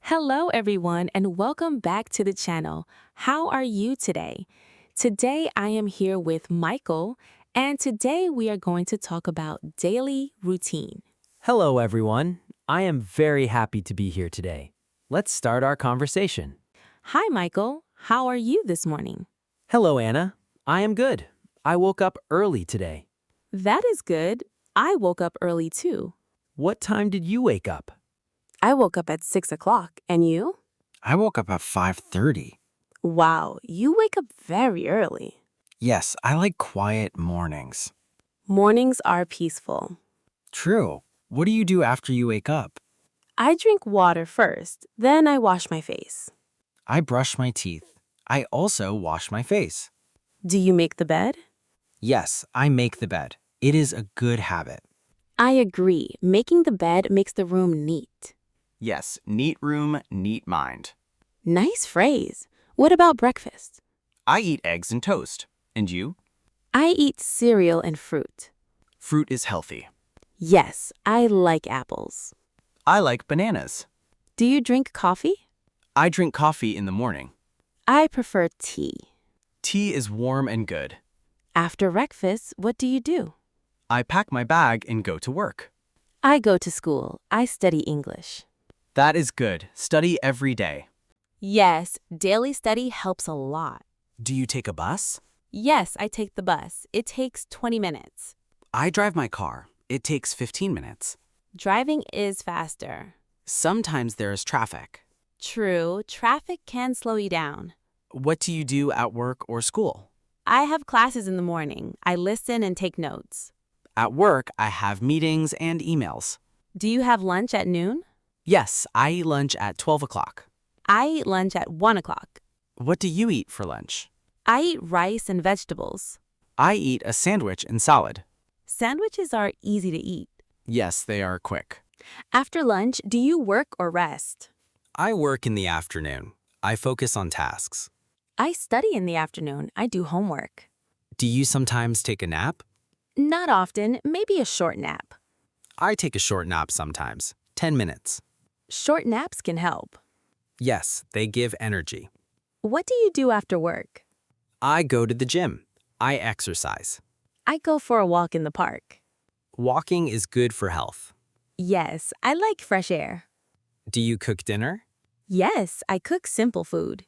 Hello, everyone, and welcome back to the channel. How are you today? Today, I am here with Michael, and today we are going to talk about daily routine. Hello, everyone. I am very happy to be here today. Let's start our conversation. Hi, Michael. How are you this morning? Hello, Anna. I am good. I woke up early today. That is good. I woke up early too. What time did you wake up? I woke up at 6 o'clock, and you? I woke up at 5:30. Wow, you wake up very early. Yes, I like quiet mornings. Mornings are peaceful. True. What do you do after you wake up? I drink water first, then I wash my face. I brush my teeth. I also wash my face. Do you make the bed? Yes, I make the bed. It is a good habit. I agree. Making the bed makes the room neat. Yes, neat room, neat mind. Nice phrase. What about breakfast? I eat eggs and toast. And you? I eat cereal and fruit. Fruit is healthy. Yes, I like apples. I like bananas. Do you drink coffee? I drink coffee in the morning. I prefer tea. Tea is warm and good. After breakfast, what do you do? I pack my bag and go to work. I go to school. I study English. That is good. Study every day. Yes, daily study helps a lot. Do you take a bus? Yes, I take the bus. It takes 20 minutes. I drive my car. It takes 15 minutes. Driving is faster. Sometimes there is traffic. True, traffic can slow you down. What do you do at work or school? I have classes in the morning. I listen and take notes. At work, I have meetings and emails. Do you have lunch at noon? Yes, I eat lunch at 12 o'clock. I eat lunch at 1 o'clock. What do you eat for lunch? I eat rice and vegetables. I eat a sandwich and salad. Sandwiches are easy to eat. Yes, they are quick. After lunch, do you work or rest? I work in the afternoon. I focus on tasks. I study in the afternoon. I do homework. Do you sometimes take a nap? Not often, maybe a short nap. I take a short nap sometimes, 10 minutes. Short naps can help. Yes, they give energy. What do you do after work? I go to the gym. I exercise. I go for a walk in the park. Walking is good for health. Yes, I like fresh air. Do you cook dinner? Yes, I cook simple food.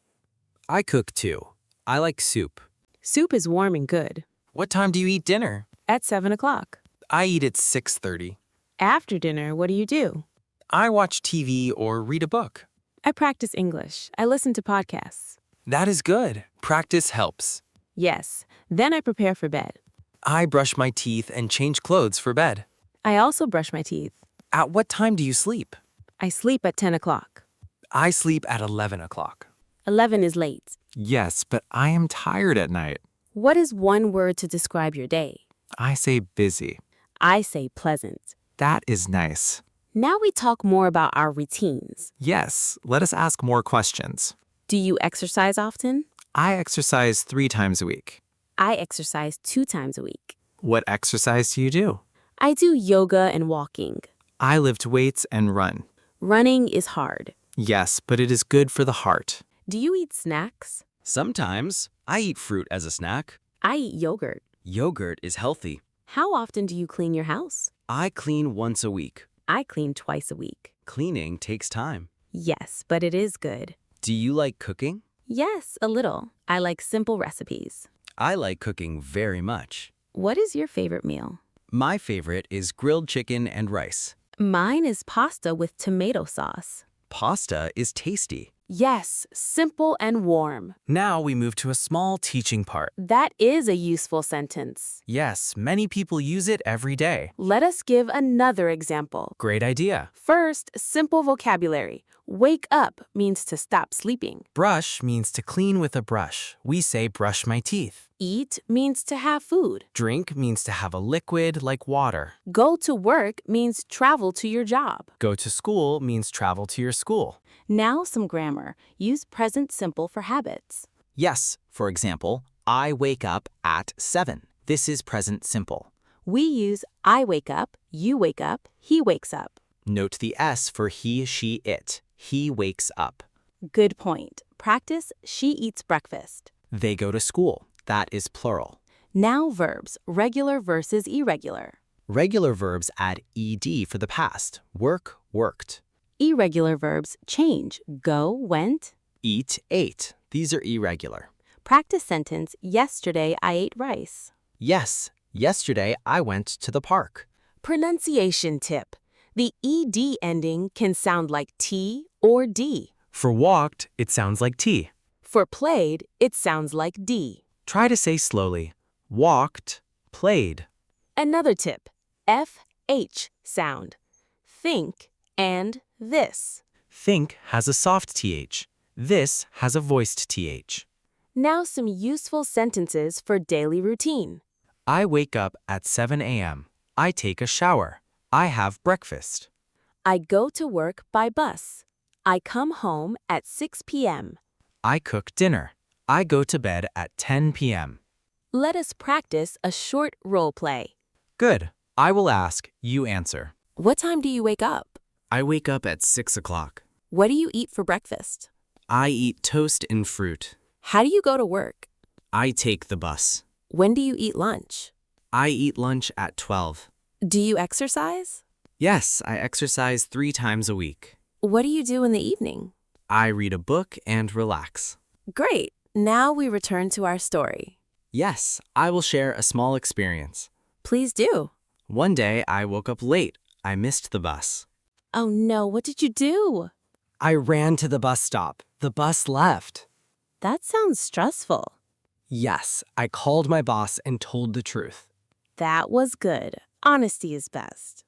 I cook too. I like soup. Soup is warm and good. What time do you eat dinner? At 7 o'clock. I eat at 6:30. After dinner, what do you do? I watch TV or read a book. I practice English. I listen to podcasts. That is good. Practice helps. Yes, then I prepare for bed. I brush my teeth and change clothes for bed. I also brush my teeth. At what time do you sleep? I sleep at 10 o'clock. I sleep at 11 o'clock. 11 is late. Yes, but I am tired at night. What is one word to describe your day? I say busy. I say pleasant. That is nice. Now we talk more about our routines. Yes, let us ask more questions. Do you exercise often? I exercise 3 times a week. I exercise 2 times a week. What exercise do you do? I do yoga and walking. I lift weights and run. Running is hard. Yes, but it is good for the heart. Do you eat snacks? Sometimes I eat fruit as a snack. I eat yogurt. Yogurt is healthy. How often do you clean your house? I clean once a week. I clean twice a week. Cleaning takes time. Yes, but it is good. Do you like cooking? Yes, a little. I like simple recipes. I like cooking very much. What is your favorite meal? My favorite is grilled chicken and rice. Mine is pasta with tomato sauce. Pasta is tasty. Yes, simple and warm. Now we move to a small teaching part. That is a useful sentence. Yes, many people use it every day. Let us give another example. Great idea. First, simple vocabulary. Wake up means to stop sleeping. Brush means to clean with a brush. We say brush my teeth. Eat means to have food. Drink means to have a liquid like water. Go to work means travel to your job. Go to school means travel to your school. Now some grammar. Use present simple for habits. Yes, for example, I wake up at 7. This is present simple. We use I wake up, you wake up, he wakes up. Note the S for he, she, it. He wakes up. Good point. Practice she eats breakfast. They go to school. That is plural. Now verbs, regular versus irregular. Regular verbs add ed for the past. Work, worked. Irregular verbs change. Go, went. Eat, ate. These are irregular. Practice sentence, yesterday I ate rice. Yes, yesterday I went to the park. Pronunciation tip. The ed ending can sound like T or D. For walked, it sounds like T. For played, it sounds like D. Try to say slowly. Walked, played. Another tip, FH sound. Think and this. Think has a soft TH. This has a voiced TH. Now some useful sentences for daily routine. I wake up at 7 a.m. I take a shower. I have breakfast. I go to work by bus. I come home at 6 p.m. I cook dinner. I go to bed at 10 p.m. Let us practice a short role play. Good. I will ask, you answer. What time do you wake up? I wake up at 6 o'clock. What do you eat for breakfast? I eat toast and fruit. How do you go to work? I take the bus. When do you eat lunch? I eat lunch at 12. Do you exercise? Yes, I exercise 3 times a week. What do you do in the evening? I read a book and relax. Great. Now we return to our story. Yes, I will share a small experience. Please do. One day I woke up late. I missed the bus. Oh no, what did you do? I ran to the bus stop. The bus left. That sounds stressful. Yes, I called my boss and told the truth. That was good. Honesty is best.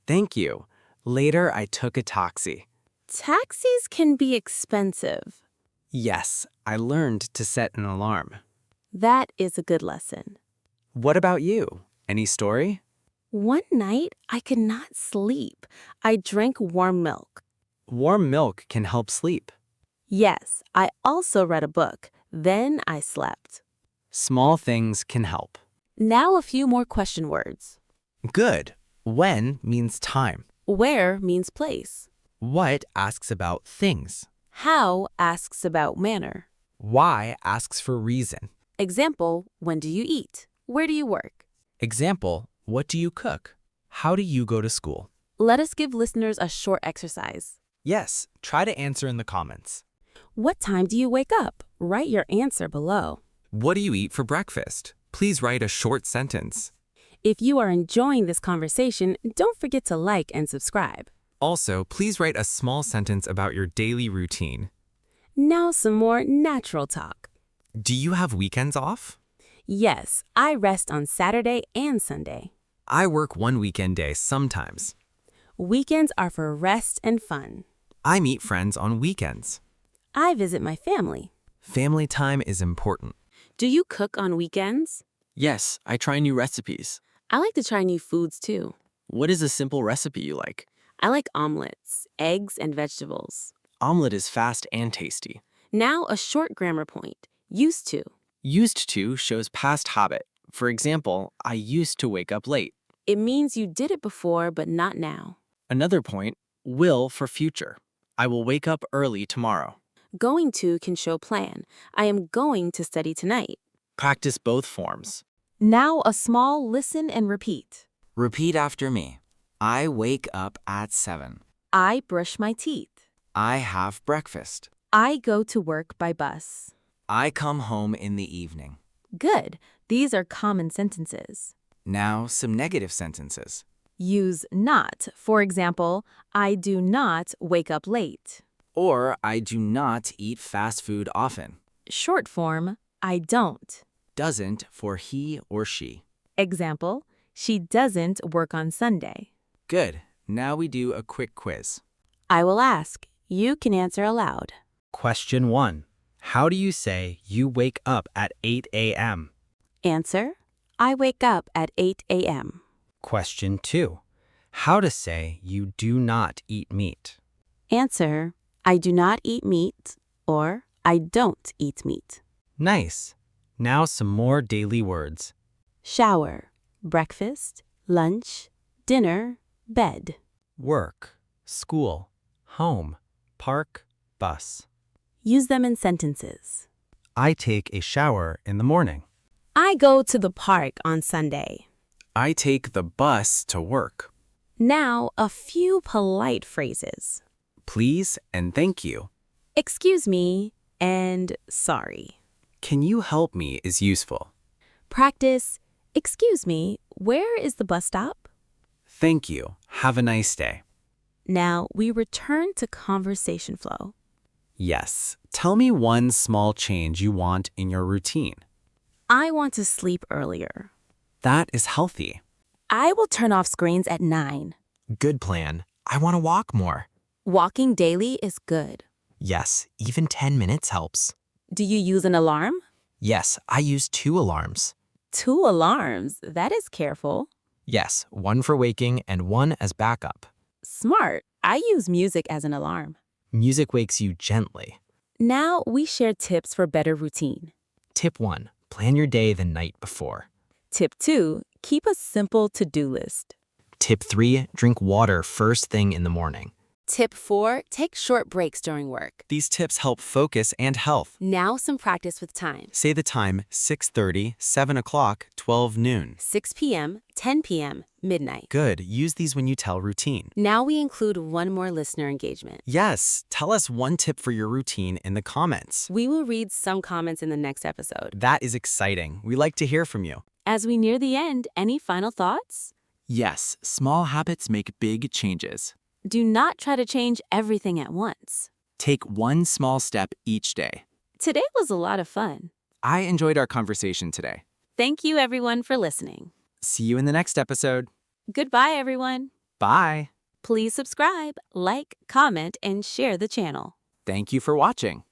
Thank you. Later, I took a taxi. Taxis can be expensive. Yes, I learned to set an alarm. That is a good lesson. What about you? Any story? One night, I could not sleep. I drank warm milk. Warm milk can help sleep. Yes, I also read a book. Then I slept. Small things can help. Now a few more question words. Good. When means time. Where means place. What asks about things. How asks about manner. Why asks for reason. Example, when do you eat? Where do you work? Example, what do you cook? How do you go to school? Let us give listeners a short exercise. Yes, try to answer in the comments. What time do you wake up? Write your answer below. What do you eat for breakfast? Please write a short sentence. If you are enjoying this conversation, don't forget to like and subscribe. Also, please write a small sentence about your daily routine. Now some more natural talk. Do you have weekends off? Yes, I rest on Saturday and Sunday. I work one weekend day sometimes. Weekends are for rest and fun. I meet friends on weekends. I visit my family. Family time is important. Do you cook on weekends? Yes, I try new recipes. I like to try new foods too. What is a simple recipe you like? I like omelets, eggs, and vegetables. Omelet is fast and tasty. Now a short grammar point. Used to. Used to shows past habit. For example, I used to wake up late. It means you did it before, but not now. Another point, will for future. I will wake up early tomorrow. Going to can show plan. I am going to study tonight. Practice both forms. Now a small listen and repeat. Repeat after me. I wake up at 7. I brush my teeth. I have breakfast. I go to work by bus. I come home in the evening. Good. These are common sentences. Now some negative sentences. Use not. For example, I do not wake up late. Or I do not eat fast food often. Short form, I don't. Doesn't for he or she. Example, she doesn't work on Sunday. Good. Now we do a quick quiz. I will ask. You can answer aloud. Question 1. How do you say you wake up at 8 a.m.? Answer, I wake up at 8 a.m. Question 2. How to say you do not eat meat? Answer, I do not eat meat, or I don't eat meat. Nice. Now some more daily words. Shower, breakfast, lunch, dinner, bed. Work, school, home, park, bus. Use them in sentences. I take a shower in the morning. I go to the park on Sunday. I take the bus to work. Now, a few polite phrases. Please and thank you. Excuse me and sorry. Can you help me is useful. Practice, excuse me, where is the bus stop? Thank you. Have a nice day. Now, we return to conversation flow. Yes. Tell me one small change you want in your routine. I want to sleep earlier. That is healthy. I will turn off screens at 9. Good plan. I want to walk more. Walking daily is good. Yes, even 10 minutes helps. Do you use an alarm? Yes, I use 2 alarms. 2 alarms. That is careful. Yes, 1 for waking and 1 as backup. Smart. I use music as an alarm. Music wakes you gently. Now we share tips for better routine. Tip 1. Plan your day the night before. Tip 2. Keep a simple to-do list. Tip 3. Drink water first thing in the morning. Tip 4. Take short breaks during work. These tips help focus and health. Now some practice with time. Say the time 6:30, 7 o'clock, 12 noon. 6 p.m., 10 p.m., midnight. Good. Use these when you tell routine. Now we include one more listener engagement. Yes. Tell us one tip for your routine in the comments. We will read some comments in the next episode. That is exciting. We like to hear from you. As we near the end, any final thoughts? Yes, small habits make big changes. Do not try to change everything at once. Take one small step each day. Today was a lot of fun. I enjoyed our conversation today. Thank you, everyone, for listening. See you in the next episode. Goodbye, everyone. Bye. Please subscribe, like, comment, and share the channel. Thank you for watching.